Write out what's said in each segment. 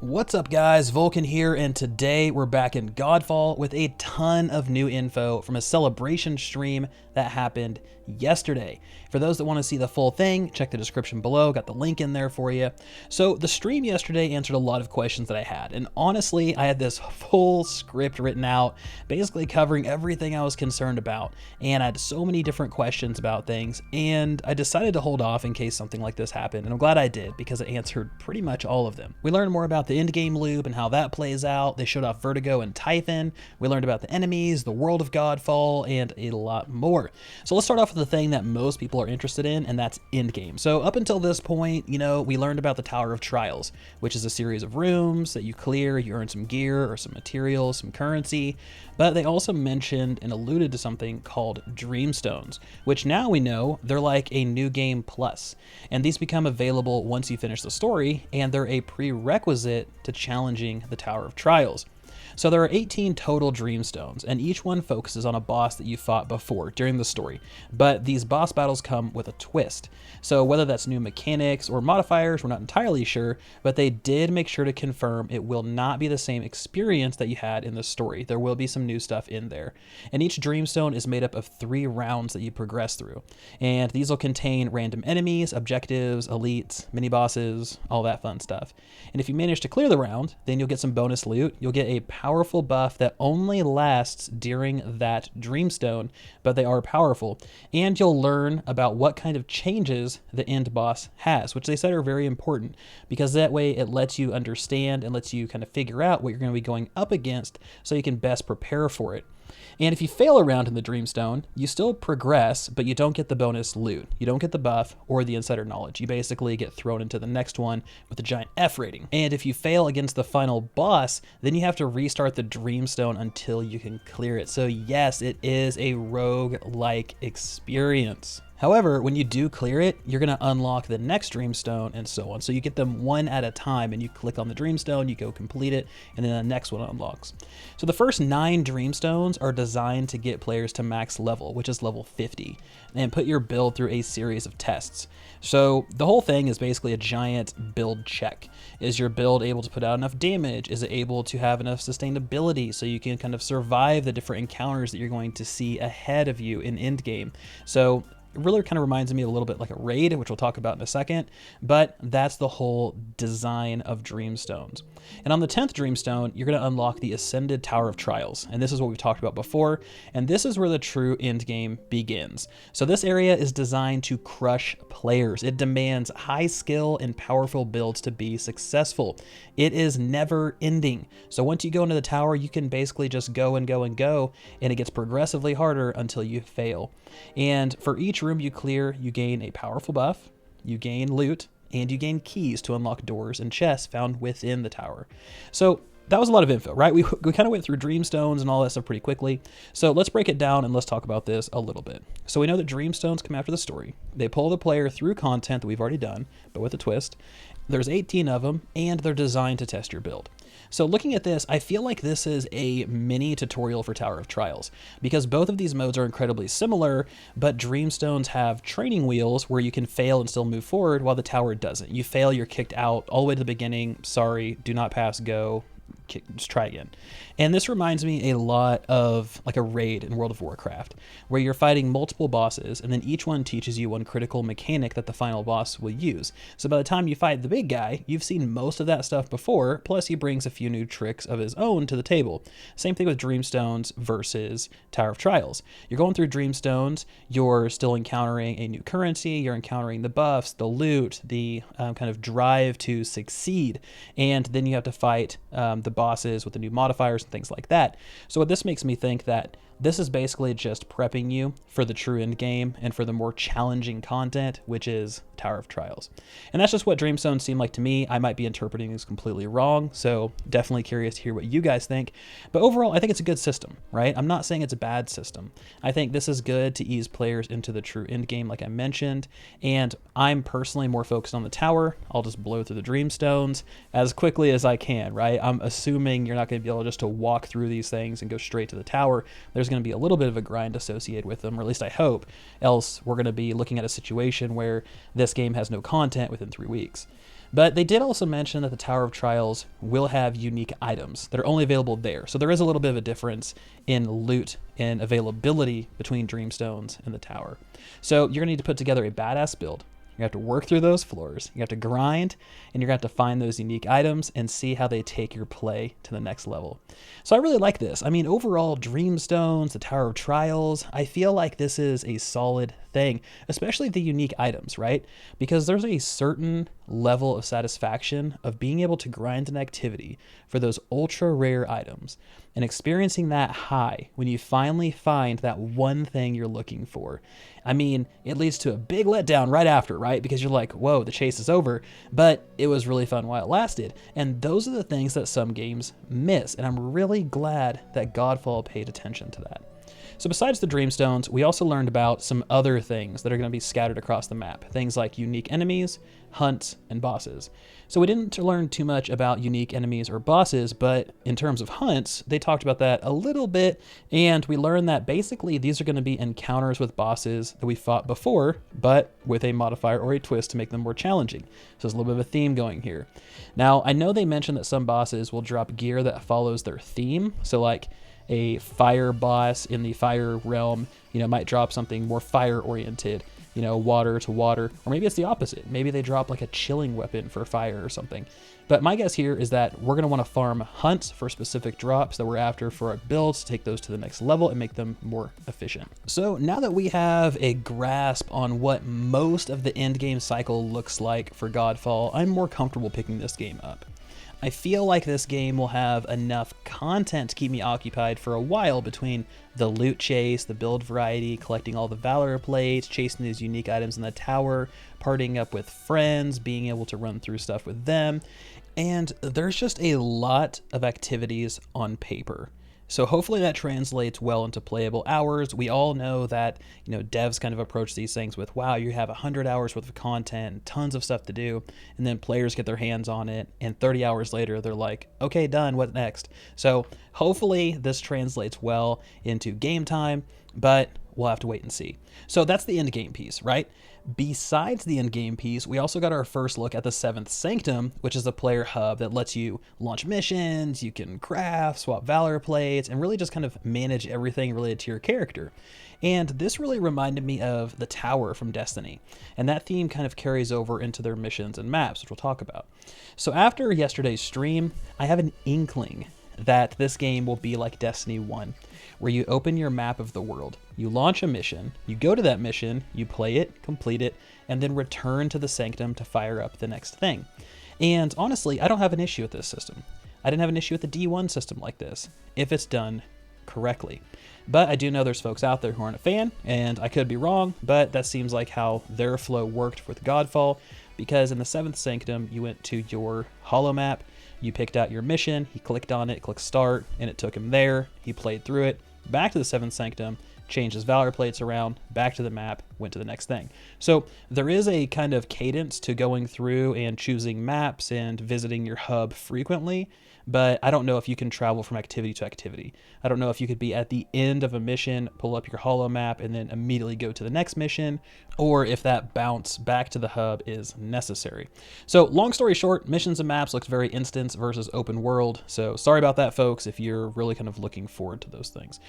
What's up guys, Vulkan here, and today we're back in Godfall with a ton of new info from a celebration stream that happened yesterday. For those that want to see the full thing, check the description below, got the link in there for you. So the stream yesterday answered a lot of questions that I had, and honestly I had this full script written out, basically covering everything I was concerned about, and I had so many different questions about things, and I decided to hold off in case something like this happened, and I'm glad I did because it answered pretty much all of them. We learned more about the Endgame loop and how that plays out. They showed off Vertigo and Typhon. We learned about the enemies, the world of Godfall, and a lot more. So let's start off with the thing that most people are interested in, and that's Endgame. So up until this point, we learned about the Tower of Trials, which is a series of rooms that you clear, you earn some gear or some materials, some currency, but they also mentioned and alluded to something called Dreamstones, which now we know they're like a new game plus, and these become available once you finish the story, and they're a prerequisite to challenging the Tower of Trials. So there are 18 total Dreamstones, and each one focuses on a boss that you fought before during the story, but these boss battles come with a twist. So whether that's new mechanics or modifiers, we're not entirely sure, but they did make sure to confirm it will not be the same experience that you had in the story. There will be some new stuff in there. And each Dreamstone is made up of 3 rounds that you progress through, and these will contain random enemies, objectives, elites, mini-bosses, all that fun stuff. And if you manage to clear the round, then you'll get some bonus loot. You'll get a powerful buff that only lasts during that Dreamstone, but they are powerful. And you'll learn about what kind of changes the end boss has, which they said are very important, because that way it lets you understand and lets you kind of figure out what you're going to be going up against so you can best prepare for it. And if you fail a round in the Dreamstone, you still progress, but you don't get the bonus loot. You don't get the buff or the insider knowledge. You basically get thrown into the next one with a giant F rating. And if you fail against the final boss, then you have to restart the Dreamstone until you can clear it. So yes, it is a rogue-like experience. However, when you do clear it, you're going to unlock the next Dreamstone and so on. So you get them one at a time, and you click on the Dreamstone, you go complete it, and then the next one unlocks. So the first 9 Dreamstones are designed to get players to max level, which is level 50, and put your build through a series of tests. So the whole thing is basically a giant build check. Is your build able to put out enough damage? Is it able to have enough sustainability so you can kind of survive the different encounters that you're going to see ahead of you in Endgame? So it really kind of reminds me a little bit like a raid, which we'll talk about in a second, but that's the whole design of Dreamstones. And on the 10th Dreamstone, you're going to unlock the Ascended Tower of Trials, and this is what we've talked about before, and this is where the true endgame begins. So this area is designed to crush players. It demands high skill and powerful builds to be successful. It is never ending. So once you go into the tower, you can basically just go and go and go, and it gets progressively harder until you fail. And for each room you clear, you gain a powerful buff, you gain loot, and you gain keys to unlock doors and chests found within the tower. So that was a lot of info, right? We kind of went through Dreamstones and all that stuff pretty quickly. So let's break it down and let's talk about this a little bit. So we know that Dreamstones come after the story. They pull the player through content that we've already done, but with a twist. There's 18 of them, and they're designed to test your build. So looking at this, I feel like this is a mini tutorial for Tower of Trials, because both of these modes are incredibly similar, but Dreamstones have training wheels where you can fail and still move forward, while the tower doesn't. You fail, you're kicked out all the way to the beginning. Sorry, do not pass, go. Just try again. And this reminds me a lot of like a raid in World of Warcraft, where you're fighting multiple bosses, and then each one teaches you one critical mechanic that the final boss will use. So by the time you fight the big guy, you've seen most of that stuff before, plus he brings a few new tricks of his own to the table. Same thing with Dreamstones versus Tower of Trials. You're going through Dreamstones, you're still encountering a new currency, you're encountering the buffs, the loot, the kind of drive to succeed, and then you have to fight the bosses with the new modifiers and things like that. So what this makes me think that this is basically just prepping you for the true end game and for the more challenging content, which is Tower of Trials. And that's just what Dreamstones seem like to me. I might be interpreting this completely wrong, so definitely curious to hear what you guys think. But overall, I think it's a good system, right? I'm not saying it's a bad system. I think this is good to ease players into the true end game, like I mentioned, and I'm personally more focused on the tower. I'll just blow through the Dreamstones as quickly as I can, right? I'm assuming you're not going to be able just to walk through these things and go straight to the tower. There's there's going to be a little bit of a grind associated with them, or at least I hope, else we're going to be looking at a situation where this game has no content within 3 weeks. But they did also mention that the Tower of Trials will have unique items that are only available there. So there is a little bit of a difference in loot and availability between Dreamstones and the Tower. So you're going to need to put together a badass build. You have to work through those floors, you have to grind, and you're going to have to find those unique items and see how they take your play to the next level. So I really like this. I mean, overall, Dreamstones, the Tower of Trials, I feel like this is a solid thing, especially the unique items, right? Because there's a certain level of satisfaction of being able to grind an activity for those ultra rare items and experiencing that high when you finally find that one thing you're looking for. I mean, it leads to a big letdown right after, right? Because you're like, whoa, the chase is over, but it was really fun while it lasted. And those are the things that some games miss. And I'm really glad that Godfall paid attention to that. So besides the Dreamstones, we also learned about some other things that are going to be scattered across the map. Things like unique enemies, hunts, and bosses. So we didn't learn too much about unique enemies or bosses, but in terms of hunts, they talked about that a little bit, and we learned that basically these are going to be encounters with bosses that we fought before, but with a modifier or a twist to make them more challenging. So there's a little bit of a theme going here. Now, I know they mentioned that some bosses will drop gear that follows their theme, so like a fire boss in the fire realm, might drop something more fire oriented, water to water, or maybe it's the opposite. Maybe they drop like a chilling weapon for fire or something. But my guess here is that we're going to want to farm hunts for specific drops that we're after for our builds to take those to the next level and make them more efficient. So now that we have a grasp on what most of the endgame cycle looks like for Godfall, I'm more comfortable picking this game up. I feel like this game will have enough content to keep me occupied for a while between the loot chase, the build variety, collecting all the Valorplates, chasing these unique items in the tower, partying up with friends, being able to run through stuff with them, and there's just a lot of activities on paper. So hopefully that translates well into playable hours. We all know that, devs kind of approach these things with, wow, you have 100 hours worth of content, tons of stuff to do, and then players get their hands on it, and 30 hours later, they're like, okay, done, what next? So hopefully this translates well into game time, but we'll have to wait and see. So that's the end game piece, right? Besides the end game piece, we also got our first look at the 7th Sanctum, which is a player hub that lets you launch missions, you can craft, swap Valorplates, and really just kind of manage everything related to your character. And this really reminded me of the Tower from Destiny, and that theme kind of carries over into their missions and maps, which we'll talk about. So after yesterday's stream, I have an inkling that this game will be like Destiny 1, where you open your map of the world, you launch a mission, you go to that mission, you play it, complete it, and then return to the Sanctum to fire up the next thing. And honestly, I don't have an issue with this system. I didn't have an issue with the D1 system like this, if it's done correctly. But I do know there's folks out there who aren't a fan, and I could be wrong, but that seems like how their flow worked with Godfall, because in the 7th Sanctum, you went to your holo map, you picked out your mission, he clicked on it, clicked start, and it took him there, he played through it, back to the 7th Sanctum, changed his Valorplates around, back to the map, went to the next thing. So there is a kind of cadence to going through and choosing maps and visiting your hub frequently, but I don't know if you can travel from activity to activity. I don't know if you could be at the end of a mission, pull up your holo map, and then immediately go to the next mission, or if that bounce back to the hub is necessary. So long story short, missions and maps looks very instance versus open world. So sorry about that, folks, if you're really kind of looking forward to those things.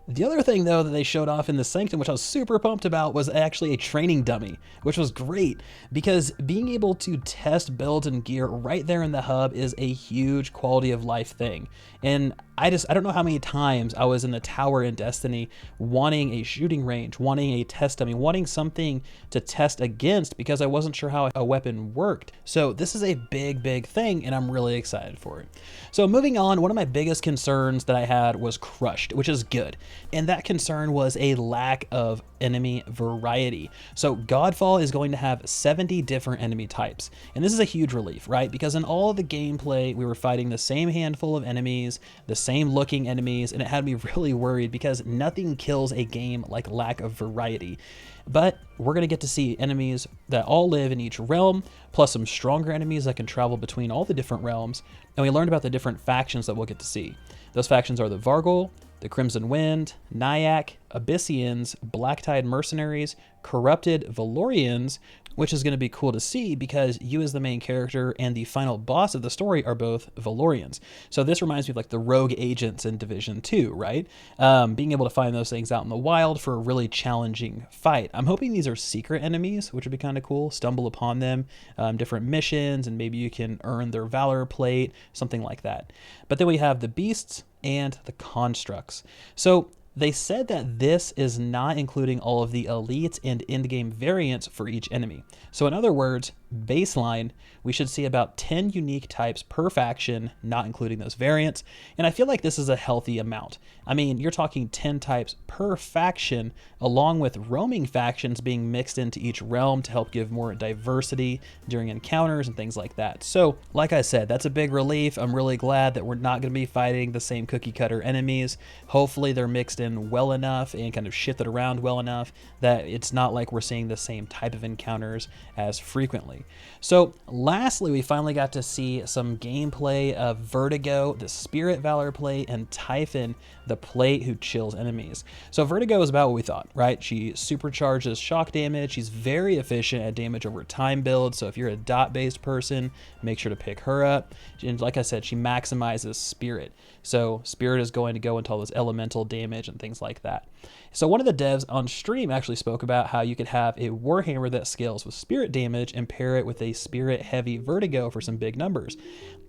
The other thing, though, that they showed off in the Sanctum, which I was super pumped about, was actually a training dummy, which was great because being able to test builds and gear right there in the hub is a huge quality of life thing. And I don't know how many times I was in the tower in Destiny wanting a shooting range, wanting a test dummy, wanting something to test against because I wasn't sure how a weapon worked. So this is a big, big thing, and I'm really excited for it. So moving on, one of my biggest concerns that I had was crushed, which is good. And that concern was a lack of enemy variety. So Godfall is going to have 70 different enemy types. And this is a huge relief, right? Because in all of the gameplay, we were fighting the same handful of enemies, the same looking enemies, and it had me really worried because nothing kills a game like lack of variety. But we're going to get to see enemies that all live in each realm, plus some stronger enemies that can travel between all the different realms. And we learned about the different factions that we'll get to see. Those factions are the Vargol, the Crimson Wind, Nyack, Abyssians, Blacktide Mercenaries, Corrupted Valorians, which is going to be cool to see because you as the main character and the final boss of the story are both Valorians. So this reminds me of like the rogue agents in Division 2, right? Being able to find those things out in the wild for a really challenging fight. I'm hoping these are secret enemies, which would be kind of cool. Stumble upon them, different missions, and maybe you can earn their Valor Plate, something like that. But then we have the beasts and the constructs. So they said that this is not including all of the elite and endgame variants for each enemy. So in other words, baseline, we should see about 10 unique types per faction, not including those variants. And I feel like this is a healthy amount. I mean, you're talking 10 types per faction, along with roaming factions being mixed into each realm to help give more diversity during encounters and things like that. So, like I said, that's a big relief. I'm really glad that we're not going to be fighting the same cookie cutter enemies. Hopefully they're mixed in well enough and kind of shifted around well enough that it's not like we're seeing the same type of encounters as frequently. So lastly, we finally got to see some gameplay of Vertigo, the Spirit Valor Plate, and Typhon, the plate who chills enemies. So Vertigo is about what we thought, right? She supercharges shock damage. She's very efficient at damage over time builds. So if you're a dot-based person, make sure to pick her up. And like I said, she maximizes Spirit. So Spirit is going to go into all this elemental damage and things like that. So one of the devs on stream actually spoke about how you could have a Warhammer that scales with Spirit damage and pair it with a Spirit heavy Vertigo for some big numbers.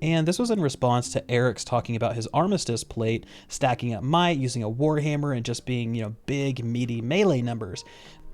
And this was in response to Arekkz talking about his Armistice plate, stacking up might, using a Warhammer, and just being, big, meaty melee numbers.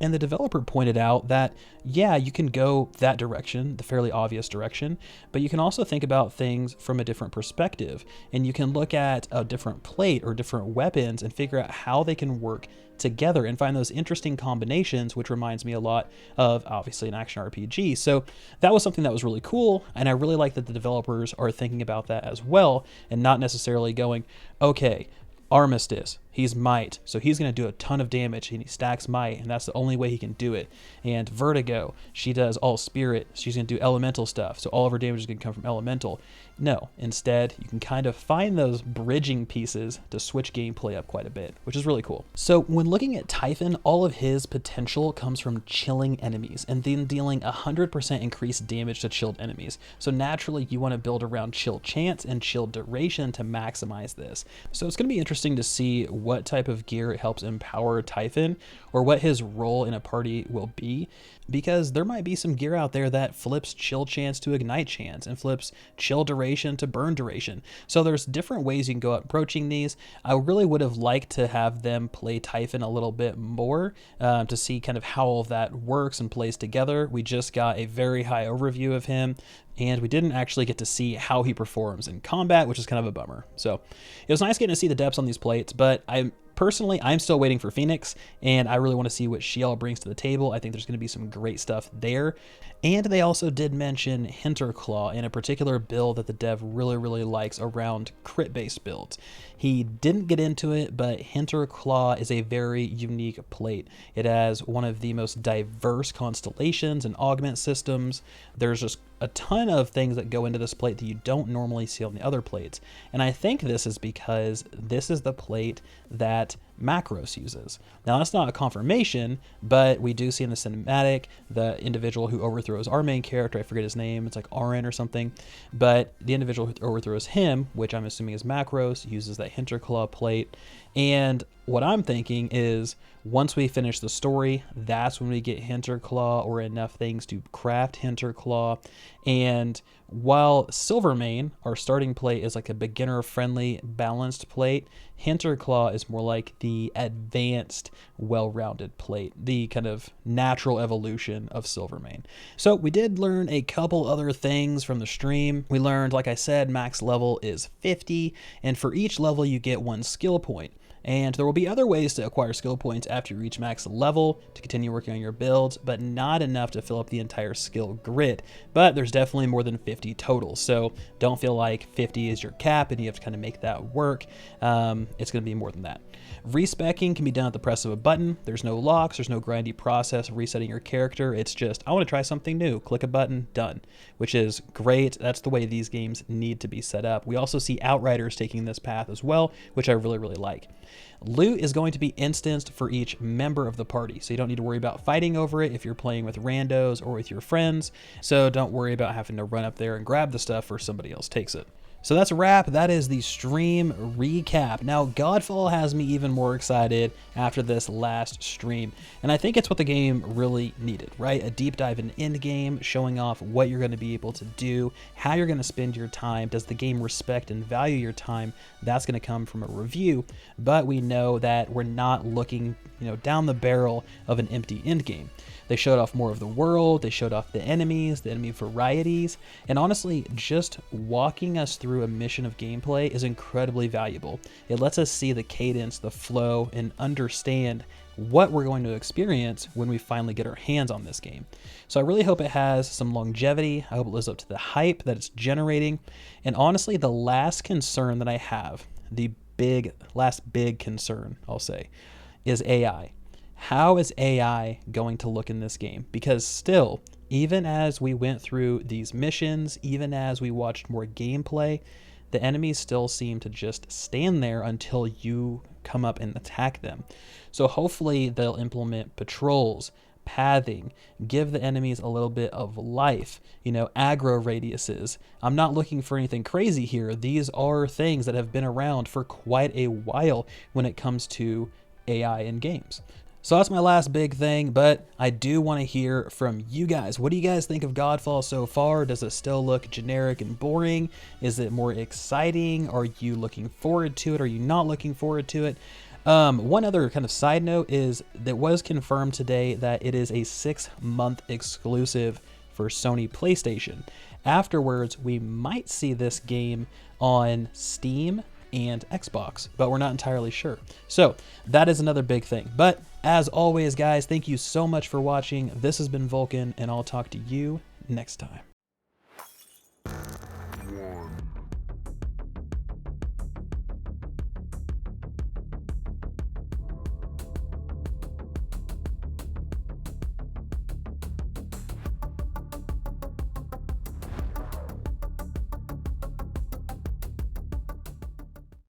And the developer pointed out that, yeah, you can go that direction, the fairly obvious direction, but you can also think about things from a different perspective. And you can look at a different plate or different weapons and figure out how they can work together and find those interesting combinations, which reminds me a lot of, obviously, an action RPG. So that was something that was really cool, and I really like that the developers are thinking about that as well, and not necessarily going, okay, Armistice, he's might, so he's going to do a ton of damage, and he stacks might, and that's the only way he can do it. And Vertigo, she does all spirit, she's going to do elemental stuff, so all of her damage is going to come from elemental. No, instead, you can kind of find those bridging pieces to switch gameplay up quite a bit, which is really cool. So when looking at Typhon, all of his potential comes from chilling enemies, and then dealing 100% increased damage to chilled enemies. So naturally, you want to build around chill chance and chill duration to maximize this. So it's going to be interesting to see what type of gear helps empower Typhon, or what his role in a party will be, because there might be some gear out there that flips chill chance to ignite chance and flips chill duration to burn duration. So there's different ways you can go about approaching these. I really would have liked to have them play Typhon a little bit more to see kind of how all of that works and plays together. We just got a very high overview of him, and we didn't actually get to see how he performs in combat, which is kind of a bummer. So it was nice getting to see the depths on these plates, but Personally, I'm still waiting for Phoenix, and I really want to see what she all brings to the table. I think there's going to be some great stuff there. And they also did mention Hinterclaw in a particular build that the dev really likes around crit-based builds. He didn't get into it, but Hinterclaw is a very unique plate. It has one of the most diverse constellations and augment systems. There's just a ton of things that go into this plate that you don't normally see on the other plates. And I think this is because this is the plate that Macros uses. Now, that's not a confirmation, but we do see in the cinematic the individual who overthrows our main character, I forget his name, it's like Arin or something, but the individual who overthrows him, which I'm assuming is Macros, uses that Hinterclaw plate. And what I'm thinking is once we finish the story, that's when we get Hinterclaw or enough things to craft Hinterclaw. And while Silvermane, our starting plate, is like a beginner-friendly, balanced plate, Hinterclaw is more like the advanced, well-rounded plate, the kind of natural evolution of Silvermane. So we did learn a couple other things from the stream. We learned, like I said, max level is 50, and for each level you get 1 skill point. And there will be other ways to acquire skill points after you reach max level to continue working on your builds, but not enough to fill up the entire skill grid. But there's definitely more than 50 total, so don't feel like 50 is your cap and you have to kind of make that work. It's going to be more than that. Respecking can be done at the press of a button. There's no locks, there's no grindy process of resetting your character. It's just, I want to try something new. Click a button, done, which is great. That's the way these games need to be set up. We also see Outriders taking this path as well, which I really like. Loot is going to be instanced for each member of the party, so you don't need to worry about fighting over it if you're playing with randos or with your friends, so don't worry about having to run up there and grab the stuff or somebody else takes it. So that's a wrap. That is the stream recap. Now, Godfall has me even more excited after this last stream, and I think it's what the game really needed, right? A deep dive in Endgame, showing off what you're going to be able to do, how you're going to spend your time. Does the game respect and value your time? That's going to come from a review, but we know that we're not looking, down the barrel of an empty Endgame. They showed off more of the world, they showed off the enemies, the enemy varieties, and honestly, just walking us through a mission of gameplay is incredibly valuable. It lets us see the cadence, the flow, and understand what we're going to experience when we finally get our hands on this game. So I really hope it has some longevity. I hope it lives up to the hype that it's generating. And honestly, the last concern that I have, the last big concern, I'll say, is AI. How is AI going to look in this game? Because still, even as we went through these missions, even as we watched more gameplay, the enemies still seem to just stand there until you come up and attack them. So hopefully they'll implement patrols, pathing, give the enemies a little bit of life, aggro radiuses. I'm not looking for anything crazy here. These are things that have been around for quite a while when it comes to AI in games. So that's my last big thing, but I do want to hear from you guys. What do you guys think of Godfall so far? Does it still look generic and boring? Is it more exciting? Are you looking forward to it? Are you not looking forward to it? One other kind of side note is that it was confirmed today that it is a 6-month exclusive for Sony PlayStation. Afterwards, we might see this game on Steam and Xbox, but we're not entirely sure. So that is another big thing. But as always, guys, thank you so much for watching. This has been Vulkan, and I'll talk to you next time.